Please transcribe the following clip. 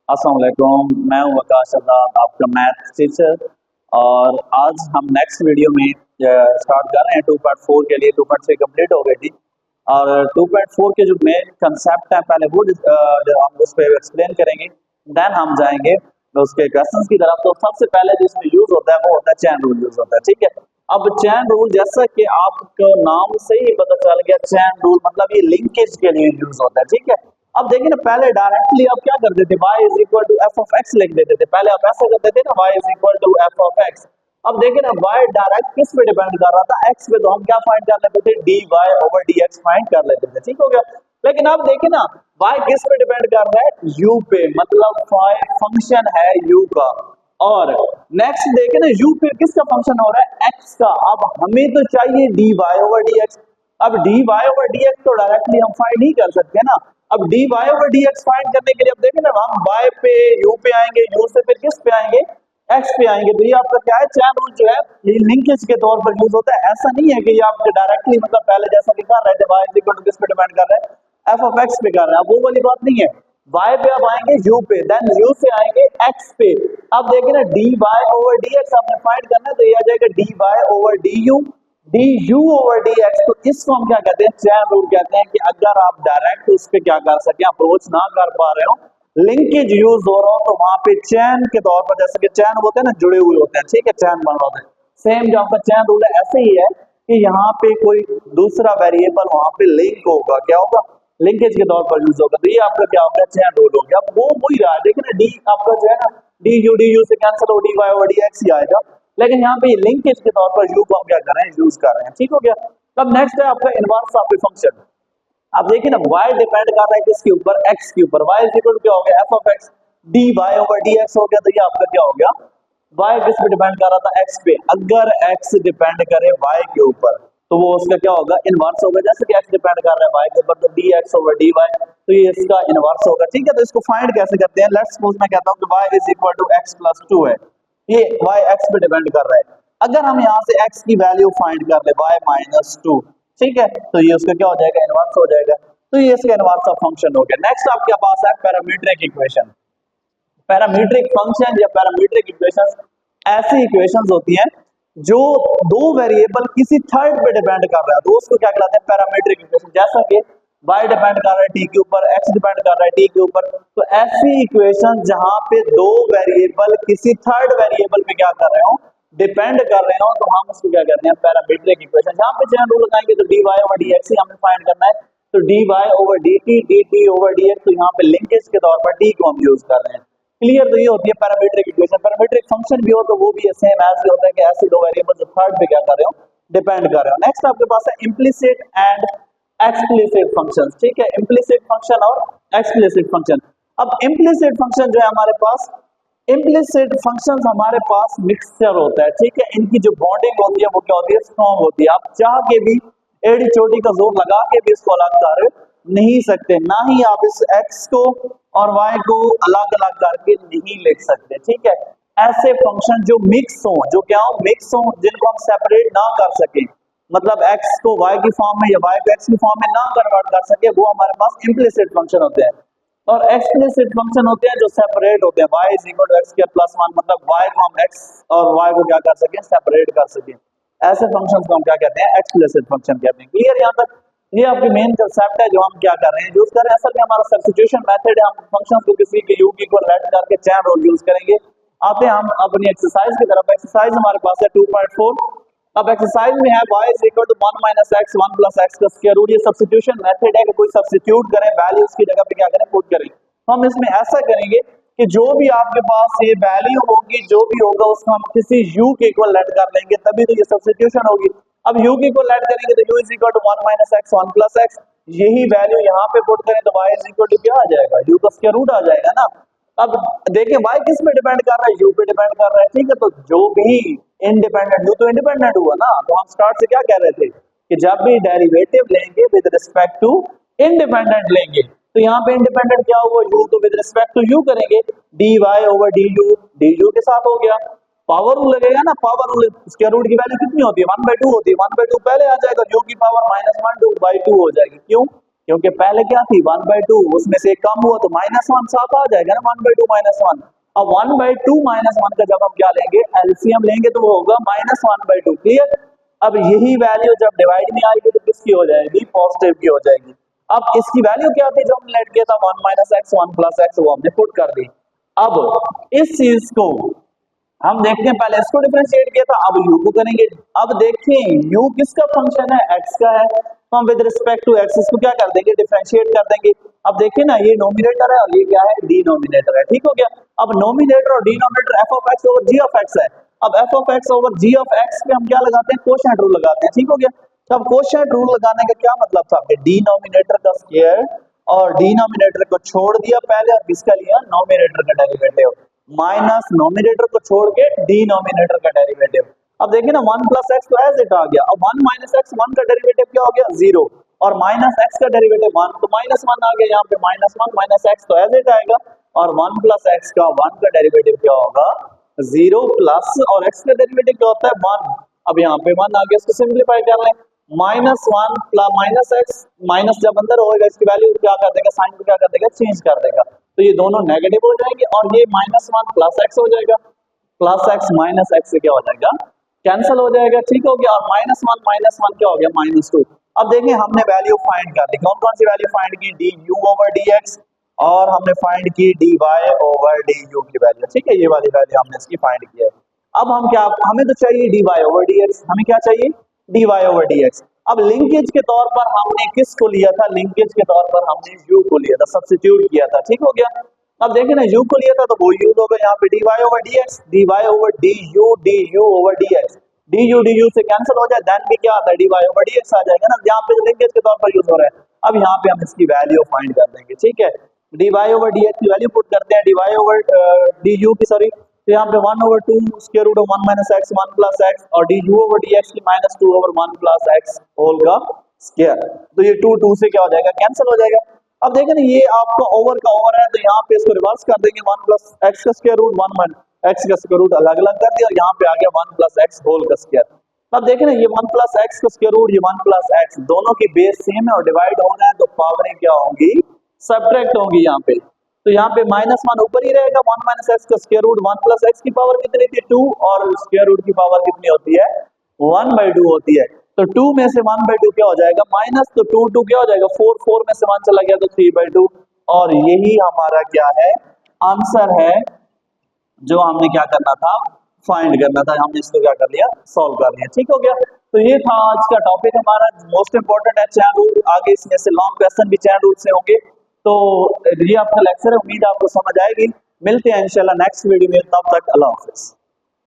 अस्सलाम वालेकुम, मैं हूं आकाश आजाद, आपका मैथ टीचर। और आज हम नेक्स्ट वीडियो में स्टार्ट कर रहे हैं 2.4 के लिए। 2.3 कंप्लीट हो गई थी और 2.4 के जो मेन कंसेप्ट है पहले वो हम उस पर एक्सप्लेन करेंगे। देन हम जाएंगे उसके क्वेश्चंस की तरफ। तो सबसे पहले जिसमें यूज होता है वो होता है चैन रूल यूज होता है, ठीक है। अब चैन रूल जैसा कि आपको नाम से ही पता चल गया, चैन रूल मतलब ये लिंकेज के लिए यूज होता है, ठीक है। अब देखिए ना, पहले डायरेक्टली आप क्या करते थे, y is equal to f of x लिख देते थे। पहले आप ऐसा करते थे ना, y is equal to f of x. अब देखिए ना, y डायरेक्ट किस पे डिपेंड कर रहा था, x पे। तो हम क्या फाइंड कर लेते थे, dy ओवर dx फाइंड कर लेते थे, ठीक हो गया। लेकिन अब देखिए ना, y किस पे डिपेंड कर रहा है, u पे, मतलब फंक्शन है u का। और नेक्स्ट देखे ना, u पे किसका फंक्शन हो रहा है, x का। अब हमें तो चाहिए dy ओवर dx। अब dy ओवर dx तो डायरेक्टली हम फाइंड नहीं कर सकते ना। अब dy ओवर dx फाइंड करने के लिए अब देखें ना, हम y पे u पे आएंगे, u से फिर किस पे आएंगे, x पे आएंगे। तो ये आपका क्या है, चैन रूल जो है ये लिंकेज के तौर पर यूज होता है। ऐसा नहीं है कि ये आपके डायरेक्टली, मतलब पहले जैसा कि कर रहे थे y इज इक्वल टू किस पे डिपेंड कर रहे हैं, f ऑफ x पे कर रहे हैं। अब वो वाली बात नहीं है। y पे अब आएंगे u पे, देन u से आएंगे x पे। अब देखिए ना, dy ओवर dx हमने फाइंड करना है, तो ये आ जाएगा dy over du over dx। तो इसको हम क्या कहते हैं, चैन रूल कहते हैं। कि अगर आप डायरेक्ट उस पे क्या कर सके, अप्रोच ना कर पा रहे हो, लिंकेज यूज हो रहा हो, तो वहां पे चैन के तौर पर, जैसे कि चैन होते हैं ना, जुड़े हुए होते हैं, ठीक है, चैन बन रहा होता है। सेम जो आपका चैन रूल है ऐसे ही है कि यहाँ पे कोई दूसरा वेरिएबल वहां पे लिंक होगा, क्या होगा, लिंकेज के तौर पर यूज होगा। तो ये आपका क्या होगा, चैन रूल हो गया। अब वो वही रहा, देखिए ना, डी आपका जो है ना, डी यू से कैंसिल हो, D Y over D X ही आएगा। लेकिन यहाँ पे लिंकेज के तौर पर यू को हम क्या कर रहे हैं, यूज कर रहे हैं, ठीक हो गया। अब नेक्स्ट है आपका इनवर्स ऑफ ए फंक्शन। अब देखिए ना, y डिपेंड कर रहा है किसके ऊपर, x के ऊपर। y इज इक्वल टू क्या हो गया, f of x dy over dx हो गया। तो ये आपका क्या हो गया, y किस पे डिपेंड कर रहा था, x पे। अगर x डिपेंड करे y के ऊपर तो वो उसका क्या होगा, इनवर्स होगा। जैसे कि x डिपेंड कर रहा है y के ऊपर, तो dx ओवर dy, तो ये इसका इनवर्स होगा, ठीक है। तो इसको फाइंड कैसे करते हैं, लेट्स सपोज मैं कहता हूं कि y is equal to x plus 2 है। ये y x पे डिपेंड कर रहा है। अगर हम यहाँ से x की वैल्यू फाइंड कर ले, y माइनस 2, ठीक है, तो ये उसका क्या हो जाएगा, इनवर्स हो जाएगा। तो ये इसका इनवर्स ऑफ फंक्शन हो गया। नेक्स्ट आपके पास है पैरामीट्रिक इक्वेशन। पैरामीट्रिक फंक्शन या पैरामीट्रिक इक्वेशंस ऐसी इक्वेशंस होती हैं जो दो वेरिएबल किसी थर्ड पे डिपेंड कर रहा है, तो उसको क्या कहलाते हैं, पैरामीट्रिक इक्वेशन। जैसा कि y डिपेंड कर रहा है t के ऊपर, x डिपेंड कर रहा है t के ऊपर। तो ऐसी इक्वेशन जहां पे दो वेरिएबल किसी थर्ड वेरिएबल पे क्या कर रहे हो, डिपेंड कर रहे हो, तो हम उसको क्या कहते हैं, पैरामीट्रिक इक्वेशन। जहां पे चैन रूल लगाएंगे तो dy ओवर dx ही हमें फाइंड करना है। तो dy over dt, dt over dx, तो यहाँ पे लिंकेज के तौर पर t को हम यूज कर रहे हैं। क्लियर। तो ये होती है पैरामीट्रिक इक्वेशन। पैरामीट्रिक फंक्शन भी हो तो वो भी सेम ऐसे ही होता है कि ऐसे दो वेरिएबल जो थर्ड पे क्या कर रहे हो, डिपेंड कर रहे हो। नेक्स्ट आपके पास है इम्प्लिसिट एंड एक्सप्लिसिट फंक्शंस, ठीक है, इम्प्लिसिट फंक्शन और एक्सप्लिसिट फंक्शन। अब इम्प्लिसिट फंक्शन जो है हमारे पास, इम्प्लिसिट फंक्शंस हमारे पास मिक्सचर होता है, ठीक है। इनकी जो बॉन्डिंग होती है वो क्या होती है, स्ट्रॉन्ग होती है। आप चाह के भी एड़ी चोटी का जोर लगा के भी इसको अलग कर नहीं सकते, ना ही आप इस x को और y को अलग अलग करके नहीं लिख सकते, ठीक है। ऐसे फंक्शन जो मिक्स हो, जो क्या हो, मिक्स हो, जिनको हम सेपरेट ना कर सके, मतलब x को y की फॉर्म में या y को x की फॉर्म में ना कन्वर्ट कर सके, वो हमारे पास इम्प्लिसिट फंक्शन होते हैं। और एक्सप्लिसिट फंक्शन होते हैं जो सेपरेट होते हैं, y is equal to x square plus 1, मतलब y को हम x और y को क्या कर सके, सेपरेट कर सके। ऐसे फंक्शंस को हम क्या कहते हैं, एक्सप्लिसिट फंक्शन कहते हैं। क्लियर यहाँ तक। ये आपकी मेन कंसेप्ट है जो हम क्या कर रहे हैं, यूज कर रहे हैं। असल में हमारा सब्स्टिट्यूशन मेथड है, हम फंक्शंस को किसी के u की इक्वल लेट करके चैन रूल यूज करेंगे। आते हैं हम अपनी एक्सरसाइज की तरफ। एक्सरसाइज हमारे पास है 2.4। अब एक्सरसाइज में है y is equal to 1 minus x 1 plus x का स्क्वायर रूट। ये सब्स्टिट्यूशन मेथड है कि कोई सब्स्टिट्यूट करें, वैल्यू उसकी जगह पे क्या करें, पुट करें। तो हम इसमें ऐसा करेंगे कि जो भी आपके पास ये वैल्यू होगी, जो भी होगा, उसको हम किसी u के इक्वल लेट कर लेंगे, तभी तो ये सब्स्टिट्यूशन होगी। अब u के इक्वल ऐड करेंगे तो u is equal to 1 minus x 1 plus x। यही वैल्यू यहाँ पे पुट करें तो y इज इक्वल टू क्या आ जाएगा, u का स्क्वायर रूट आ जाएगा ना। अब देखिए y किस पे डिपेंड कर रहा है, u पे डिपेंड कर रहा है, ठीक है। तो जो भी इंडिपेंडेंट, u तो इंडिपेंडेंट हुआ ना। तो हम स्टार्ट से क्या कह रहे थे कि जब भी डेरिवेटिव लेंगे विद रिस्पेक्ट टू इंडिपेंडेंट लेंगे, तो यहाँ पे इंडिपेंडेंट क्या हुआ, u, तो विद रिस्पेक्ट टू u करेंगे, dy ओवर du के साथ हो गया। पावर रूल लगेगा ना, पावर रूल स्क्वायर रूट की वैल्यू कितनी होती है, 1/2 होती है। 1/2 पहले आ जाएगा, u की पावर -1 2/2 हो जाएगी। क्यों, क्योंकि पहले क्या थी 1/2, उसमें से कम हुआ तो -1 साफ आ जाएगा ना, 1/2 -1। अब 1/2 -1 का जब हम क्या लेंगे, एलसीएम लेंगे तो वो होगा -1/2। क्लियर। अब यही वैल्यू जब डिवाइड में आएगी तो किसकी हो जाएगी, पॉजिटिव की हो जाएगी। अब इसकी वैल्यू क्या थी जो हमने लेट किया था, 1 - x 1 + x, वो हमने पुट कर दी। अब इस चीज को हम देखते हैं, पहले इसको डिफरेंशिएट किया था, अब u को करेंगे। अब देखें u किसका फंक्शन है, x का है, तो हम विद रिस्पेक्ट टू x इसको क्या कर देंगे, डिफरेंशिएट कर देंगे। अब देखिए ना, ये नोमिनेटर है और ये क्या है, डिनोमिनेटर है। ठीक हो गया। अब नोमिनेटर और denominator f of x over g of x है। अब f of x over g of x पे हम क्या लगाते हैं, कोशेंट रूल लगाते हैं। ठीक हो गया। तब कोशेंट रूल लगाने का क्या मतलब था, डिनोमिनेटर का स्क्वायर और डिनोमिनेटर को छोड़ दिया पहले, और किसका लिया, नोमिनेटर का डेरिवेटिव, माइनस नोमिनेटर को छोड़ के डिनोमिनेटर का डेरिवेटिव। अब देखिए ना, 1 + x तो एज इट आ गया। अब 1 - x, 1 का डेरिवेटिव क्या हो गया, 0, और -x का डेरिवेटिव 1, तो -1 आ गया यहाँ पे, -1 - x तो एज इट आएगा, और 1 + x का 1 का डेरिवेटिव क्या होगा, 0 प्लस, और x का डेरिवेटिव क्या होता है, 1। अब यहाँ पे 1 आ गया, इसको सिंप्लीफाई कर लें, -1 + -x, माइनस जब अंदर होगा इसकी वैल्यू क्या कर देगा, साइन को क्या कर देगा, चेंज कर देगा, तो ये दोनों नेगेटिव हो जाएंगे, और ये -1 + x हो जाएगा, +x -x से क्या हो जाएगा, कैंसिल हो जाएगा। ठीक हो गया। और -1 क्या हो गया, -2। अब देखिए, हमने वैल्यू फाइंड कर ली, कौन कौन सी वैल्यू फाइंड की, du/dx, और हमने फाइंड की dy/du की वैल्यू। ठीक है, ये वाली वैल्यू हमने इसकी फाइंड की है। अब हम क्या, हमें तो चाहिए dy/dx, हमें क्या चाहिए, dy/dx। अब लिंकेज के तौर पर हमने किसको लिया था, लिंकेज के तौर पर हमने u को लिया था, सब्स्टिट्यूट किया था। ठीक हो गया। अब देखिए ना, u को लिया था तो वो u होगा यहाँ पे, dy/dx, dy/du, du/dx, du से कैंसिल हो जाए, देन भी क्या आता है, dy/dx आ जाएगा ना, यहाँ पे लिंकेज के तौर पर यूज हो रहा है। अब यहाँ पे हम इसकी वैल्यू फाइंड कर देंगे। ठीक है, dy/dx की वैल्यू पुट करते हैं, du की, सॉरी, तो यहाँ पे 1/2 square root of 1 - x 1 + x, और du/dx की -2/1 + x होल का स्क्वायर, तो ये 2 से क्या हो जाएगा, कैंसिल हो जाएगा। अब देखें ना, ये आपका ओवर का ओवर है, तो यहाँ पे इसको रिवर्स कर देंगे, 1 + x का स्क्वायर रूट, 1 - x का स्क्वायर रूट अलग अलग कर दिया, और यहाँ पे आ गया 1 + x होल का स्क्वायर। अब देखें ना, ये 1 + x का स्क्वायर रूट, ये 1 + x, दोनों की बेस सेम है और डिवाइड होना है, तो पावरें क्या होंगी, सब्ट्रैक्ट होंगी यहाँ पे। तो यहाँ पे -1 ऊपर ही रहेगा, 1 - x का स्क्वायर रूट, 1 + x की पावर कितनी थी, 2, और स्क्वायर रूट की पावर कितनी होती है, 1/2 होती है। तो 2 में से 1/2 क्या हो जाएगा, माइनस, तो 2 क्या हो जाएगा, 4 में से 1 चला गया तो 3/2, और यही हमारा क्या है, आंसर है, जो हमने क्या करना था, फाइंड करना था, हमने इसको क्या कर लिया, सॉल्व कर लिया। ठीक हो गया। तो ये था आज का टॉपिक हमारा, मोस्ट इंपोर्टेंट है चैन रूल, आगे इसमें से लॉन्ग क्वेश्चन भी चैन रूल से होंगे। तो ये आपका लेक्चर है, उम्मीद आपको समझ आएगी। मिलते हैं इंशाल्लाह नेक्स्ट वीडियो में, तब तक अल्लाह हाफिज।